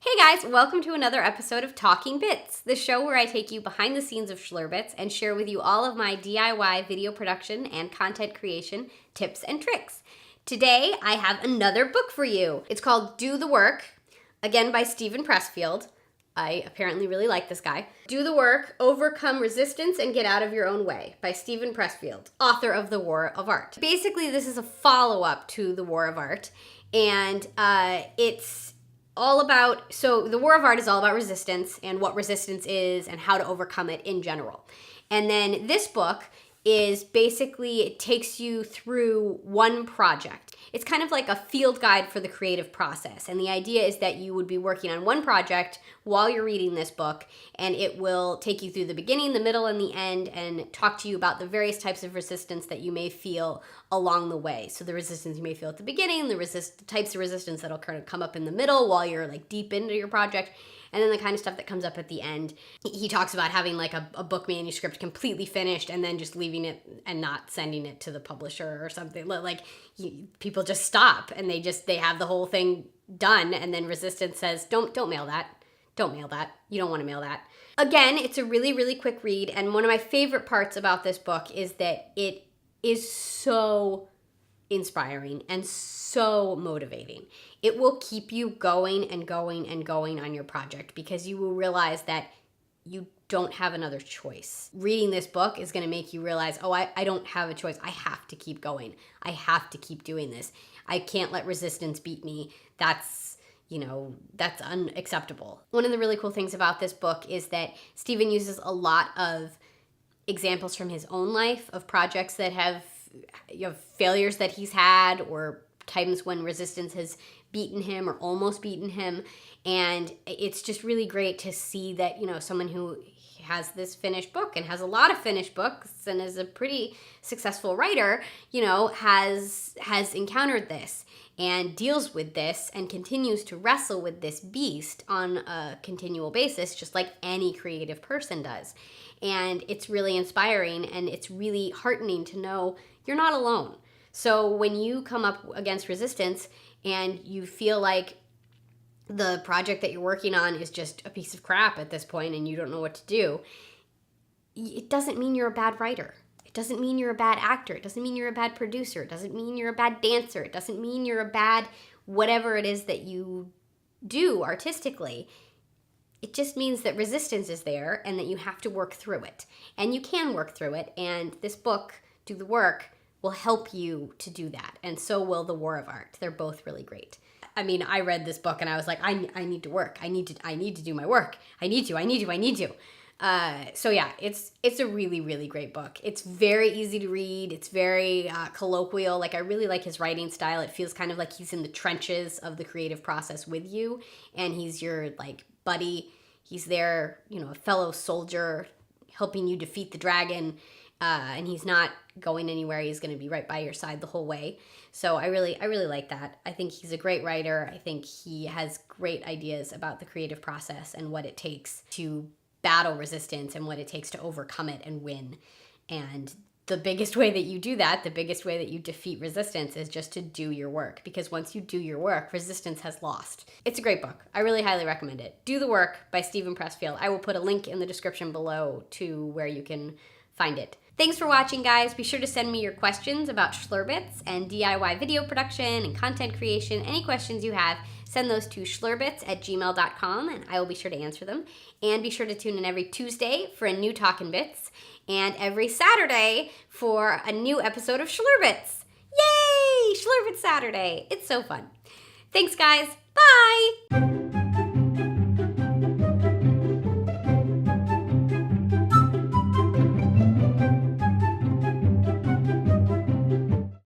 Hey guys, welcome to another episode of Talking Bits, the show where I take you behind the scenes of Schlurbits and share with you all of my DIY video production and content creation tips and tricks. Today, I have another book for you. It's called Do the Work, again by Steven Pressfield. I apparently really like this guy. Do the Work, Overcome Resistance and Get Out of Your Own Way by Steven Pressfield, author of The War of Art. Basically, this is a follow-up to The War of Art, and it's all about, so The War of Art is all about resistance and what resistance is and how to overcome it in general. And then this book is basically, it takes you through one project. It's kind of like a field guide for the creative process. And the idea is that you would be working on one project while you're reading this book, and it will take you through the beginning, the middle, and the end, and talk to you about the various types of resistance that you may feel along the way. So the resistance you may feel at the beginning, the types of resistance that'll kind of come up in the middle while you're like deep into your project, and then the kind of stuff that comes up at the end. He talks about having like a book manuscript completely finished and then just leaving it and not sending it to the publisher or something. Like people just stop and they have the whole thing done, and then resistance says, don't mail that. Don't mail that. You don't want to mail that. Again, it's a really, really quick read, and one of my favorite parts about this book is that it is so inspiring and so motivating. It will keep you going and going and going on your project because you will realize that you don't have another choice. Reading this book is going to make you realize, oh, I don't have a choice. I have to keep going. I have to keep doing this. I can't let resistance beat me. That's unacceptable. One of the really cool things about this book is that Steven uses a lot of examples from his own life of projects that have failures that he's had or times when resistance has beaten him or almost beaten him. And it's just really great to see that, someone who has this finished book and has a lot of finished books and is a pretty successful writer, has encountered this and deals with this and continues to wrestle with this beast on a continual basis, just like any creative person does. And it's really inspiring, and it's really heartening to know you're not alone. So when you come up against resistance and you feel like the project that you're working on is just a piece of crap at this point and you don't know what to do, it doesn't mean you're a bad writer. It doesn't mean you're a bad actor. It doesn't mean you're a bad producer. It doesn't mean you're a bad dancer. It doesn't mean you're a bad whatever it is that you do artistically. It just means that resistance is there and that you have to work through it. And you can work through it. And this book, Do the Work, will help you to do that. And so will The War of Art. They're both really great. I mean, I read this book and I was like, I need to work. I need to do my work. I need to. So yeah, it's a really, really great book. It's very easy to read. It's very colloquial. Like, I really like his writing style. It feels kind of like he's in the trenches of the creative process with you, and he's your like buddy. He's there, a fellow soldier helping you defeat the dragon, and he's not going anywhere. He's going to be right by your side the whole way. So I really like that. I think he's a great writer. I think he has great ideas about the creative process and what it takes to battle resistance and what it takes to overcome it and win. And the biggest way that you do that, the biggest way that you defeat resistance is just to do your work. Because once you do your work, resistance has lost. It's a great book. I really highly recommend it. Do the Work by Steven Pressfield. I will put a link in the description below to where you can find it. Thanks for watching, guys. Be sure to send me your questions about Schlurbits and DIY video production and content creation. Any questions you have, send those to schlurbits@gmail.com, and I will be sure to answer them. And be sure to tune in every Tuesday for a new Talkin' Bits, and every Saturday for a new episode of Schlurbits. Yay! Schlurbits Saturday. It's so fun. Thanks, guys. Bye!